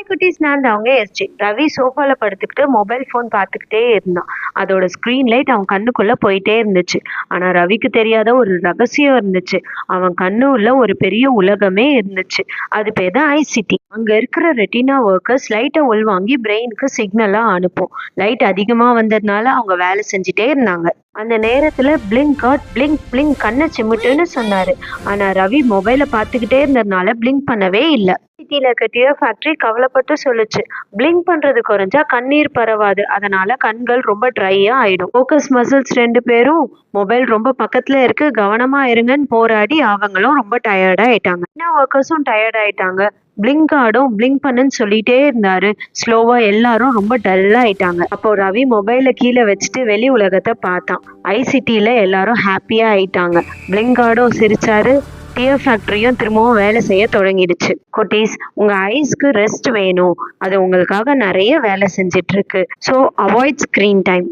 Hi குட்டீஸ், நான் தான் அவங்க எஸ்ஜி. ரவி சோஃபால படுத்துக்கிட்டு மொபைல் ஃபோன் பார்த்துக்கிட்டே இருந்தான். அதோட ஸ்க்ரீன் லைட் அவன் கண்ணுக்குள்ள போயிட்டே இருந்துச்சு. ஆனா ரவிக்கு தெரியாத ஒரு ரகசியம் இருந்துச்சு. அவன் கண்ணு உள்ள ஒரு பெரிய உலகமே இருந்துச்சு. அது பேர் தான் ஐசிடி. அங்க இருக்கிற ரெட்டினா ஒர்க்கர்ஸ் லைட்டை உள்வாங்கி பிரெயினுக்கு சிக்னலா அனுப்பும். லைட் அதிகமா வந்ததுனால அவங்க வேலை செஞ்சுட்டே இருந்தாங்க. அந்த நேரத்துல பிளிங்க் காட் பிளிங்க் பிளிங்க் கண்ணை சிமிட்டுன்னு சொன்னாரு. ஆனா ரவி மொபைலை பார்த்துக்கிட்டே இருந்ததுனால பிளிங்க் பண்ணவே இல்லை. சிட்டில இருக்க டியர் ஃபேக்டரி கவலைப்பட்டு சொல்லுச்சு, பிளிங்க் பண்றது குறைஞ்சா கண்ணீர் பரவாது, அதனால கண்கள் ரொம்ப ட்ரையா ஆயிடும். ஃபோக்கஸ் மசில்ஸ் 2 பேரும் மொபைல் ரொம்ப பக்கத்துல இருக்கு, கவனமா இருங்கன்னு போராடி அவங்களும் ரொம்ப டயர்டா ஆயிட்டாங்க. என்ன ஒர்க்கர்ஸும் டயர்ட் ஆயிட்டாங்க. பிளிங்க் ஆடும் பிளிங்க் பண்ணுன்னு சொல்லிட்டே இருந்தாரு. ஸ்லோவா எல்லாரும் ரொம்ப டல்லா ஆயிட்டாங்க. அப்போ ரவி மொபைலை கீழே வச்சுட்டு வெளி உலகத்தை பார்த்தான். ஐசிடில எல்லாரும் ஹாப்பியா ஆயிட்டாங்க. பிளிங்க் ஆடும் சிரிச்சாரு. டியர் ஃபேக்டரியும் திரும்பவும் வேலை செய்ய தொடங்கிடுச்சு. குட்டீஸ், உங்க ஐஸ்க்கு ரெஸ்ட் வேணும். அது உங்களுக்காக நிறைய வேலை செஞ்சிட்டு இருக்கு. So avoid screen time.